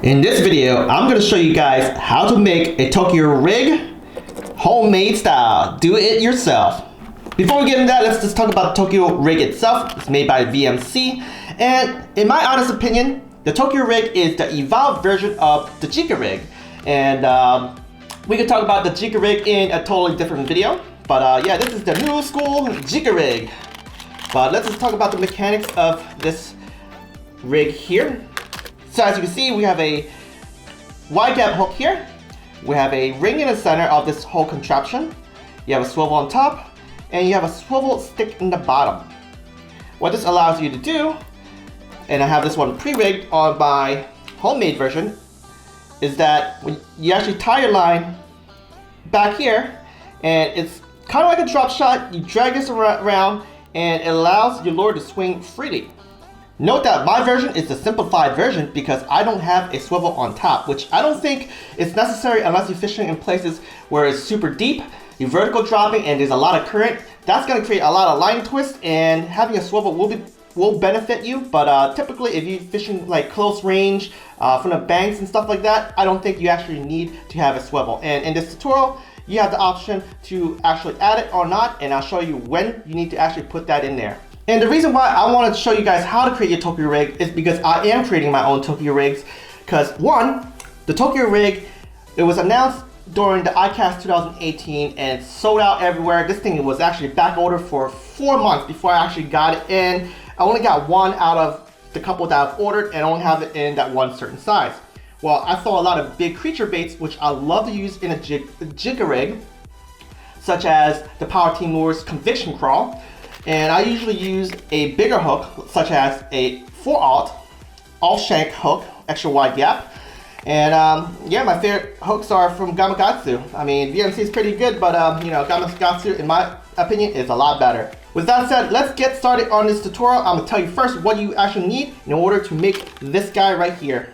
In this video, I'm going to show you guys how to make a Tokyo rig homemade style. Do it yourself. Before we get into that, let's just talk about the Tokyo rig itself. It's made by VMC, and in my honest opinion, the Tokyo rig is the evolved version of the Jika Rig. And we can talk about the Jika Rig in a totally different video. But yeah, this is the new school Jika Rig. But let's just talk about the mechanics of this rig here. So as you can see, we have a wide gap hook here. We have a ring in the center of this whole contraption. You have a swivel on top, and you have a swivel stick in the bottom. What this allows you to do, and I have this one pre-rigged on my homemade version, is that when you actually tie your line back here, and it's kind of like a drop shot. You drag this around, and it allows your lure to swing freely. Note that my version is the simplified version because I don't have a swivel on top, which I don't think is necessary unless you're fishing in places where it's super deep, you're vertical dropping, and there's a lot of current. That's going to create a lot of line twist, and having a swivel will benefit you. But typically, if you're fishing like close range from the banks and stuff like that, I don't think you actually need to have a swivel. And in this tutorial, you have the option to actually add it or not, and I'll show you when you need to actually put that in there. And the reason why I wanted to show you guys how to create your Tokyo rig is because I am creating my own Tokyo rigs. Because one, the Tokyo rig, it was announced during the ICAST 2018 and it's sold out everywhere. This thing was actually back ordered for 4 months before I actually got it in. I only got one out of the couple that I've ordered, and I only have it in that one certain size. Well, I saw a lot of big creature baits, which I love to use in a Jika rig, such as the Power Team Lures Conviction Crawl. And I usually use a bigger hook, such as a 4/0 off-shank hook, extra wide gap. And yeah, my favorite hooks are from Gamakatsu. I mean, VMC is pretty good, but you know, Gamakatsu, in my opinion, is a lot better. With that said, let's get started on this tutorial. I'm gonna tell you first what you actually need in order to make this guy right here.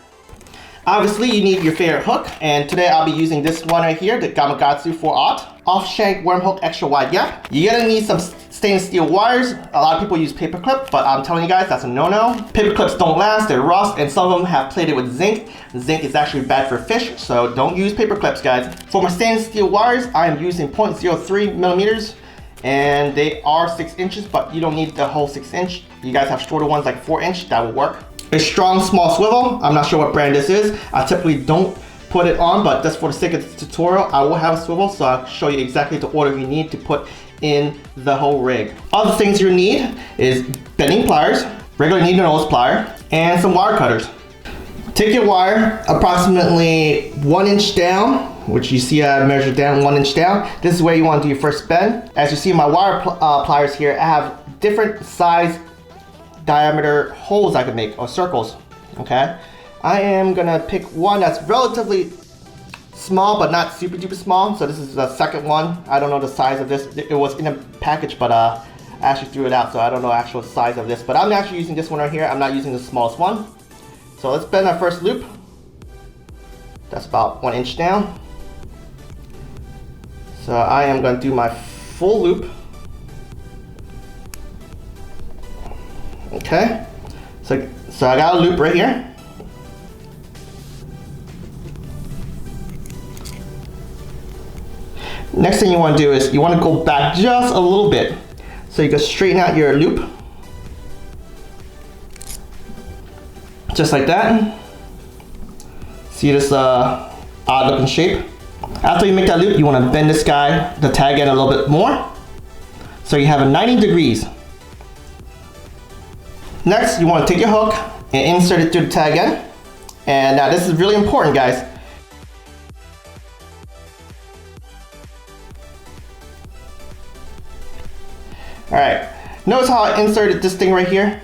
Obviously, you need your favorite hook, and today I'll be using this one right here, the Gamakatsu 4/0 off-shank worm hook extra wide gap. You're gonna need some stainless steel wires. A lot of people use paper clip, but I'm telling you guys that's a no-no. Paper clips don't last, they're rust, and some of them have plated with zinc. Zinc is actually bad for fish, so don't use paper clips, guys. For my stainless steel wires, I am using 0.03 millimeters, and they are 6 inches, but you don't need the whole 6 inch. You guys have shorter ones like 4 inch, that will work. A strong small swivel. I'm not sure what brand this is. I typically don't put it on, but just for the sake of this tutorial, I will have a swivel, so I'll show you exactly the order you need to put in the whole rig. Other things you need is bending pliers, regular Neednose plier, and some wire cutters. Take your wire approximately 1 inch down, which you see I measured down 1 inch down. This is where you want to do your first bend. As you see my wire pliers here, I have different size diameter holes I could make, or circles, okay? I am gonna pick one that's relatively small, but not super duper small. So this is the second one. I don't know the size of this. It was in a package, but I actually threw it out, so I don't know the actual size of this. But I'm actually using this one right here. I'm not using the smallest one. So let's bend our first loop. That's about 1 inch down. So I am gonna do my full loop. Okay, so I got a loop right here. Next thing you want to do is you want to go back just a little bit. So you can straighten out your loop. Just like that. See this odd looking shape? After you make that loop, you want to bend this guy, the tag end a little bit more. So you have a 90 degrees. Next, you want to take your hook and insert it through the tag end. And now this is really important, guys. Alright, notice how I inserted this thing right here?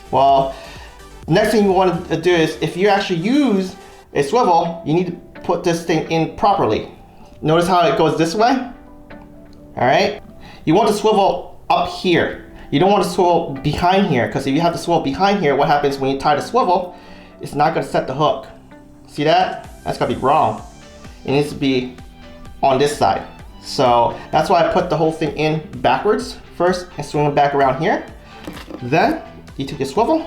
Well, next thing you want to do is, if you actually use a swivel, you need to put this thing in properly. Notice how it goes this way? Alright, you want to swivel up here. You don't want to swivel behind here, because if you have to swivel behind here, what happens when you tie the swivel, it's not going to set the hook. See that? That's going to be wrong. It needs to be on this side. So that's why I put the whole thing in backwards first and swing it back around here. Then you take your swivel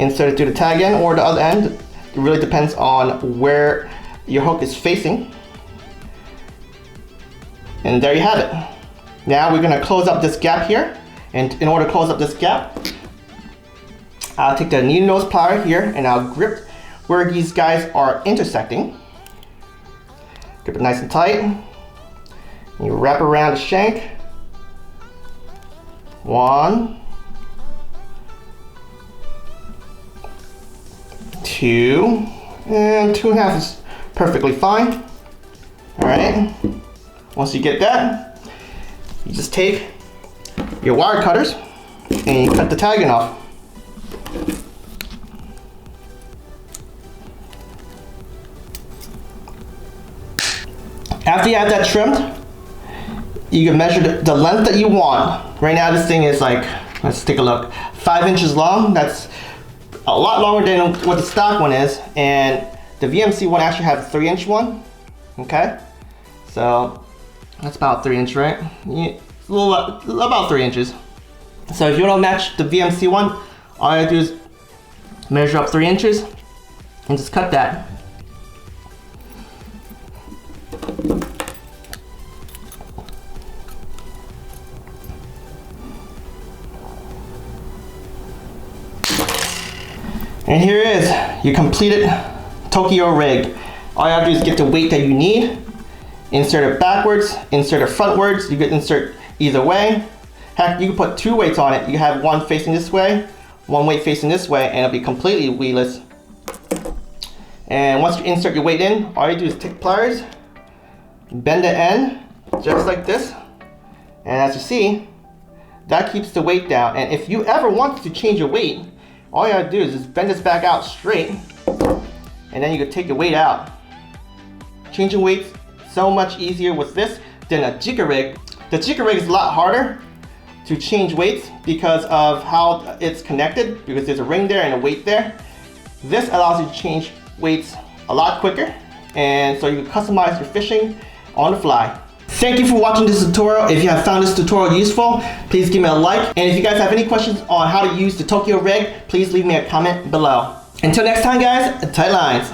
insert it through the tag end or the other end. It really depends on where your hook is facing. And there you have it. Now we're gonna close up this gap here. And in order to close up this gap, I'll take the Neednose plier here and I'll grip where these guys are intersecting. Grip it nice and tight. You wrap around the shank. 1, 2, and 2.5 is perfectly fine. All right. Once you get that, you just take your wire cutters and you cut the tagging off. After you have that trimmed, you can measure the length that you want. Right now this thing is like, let's take a look, 5 inches long. That's a lot longer than what the stock one is, and the VMC one actually has a 3-inch one. Okay, so that's about 3 inch, right? Yeah, about 3 inches. So if you want to match the VMC one, all you have to do is measure up 3 inches and just cut that. And here it is, your completed Tokyo rig. All you have to do is get the weight that you need, insert it backwards, insert it frontwards. You can insert either way. Heck, you can put 2 weights on it. You have one facing this way, one weight facing this way, and it'll be completely weighless. And once you insert your weight in, all you do is take pliers, bend the end, just like this. And as you see, that keeps the weight down. And if you ever want to change your weight, all you gotta do is just bend this back out straight, and then you can take the weight out. Changing weights so much easier with this than a Jika Rig. The Jika Rig is a lot harder to change weights because of how it's connected, because there's a ring there and a weight there. This allows you to change weights a lot quicker, and so you can customize your fishing on the fly. Thank you for watching this tutorial. If you have found this tutorial useful, please give me a like. And if you guys have any questions on how to use the Tokyo rig, please leave me a comment below. Until next time guys, tight lines.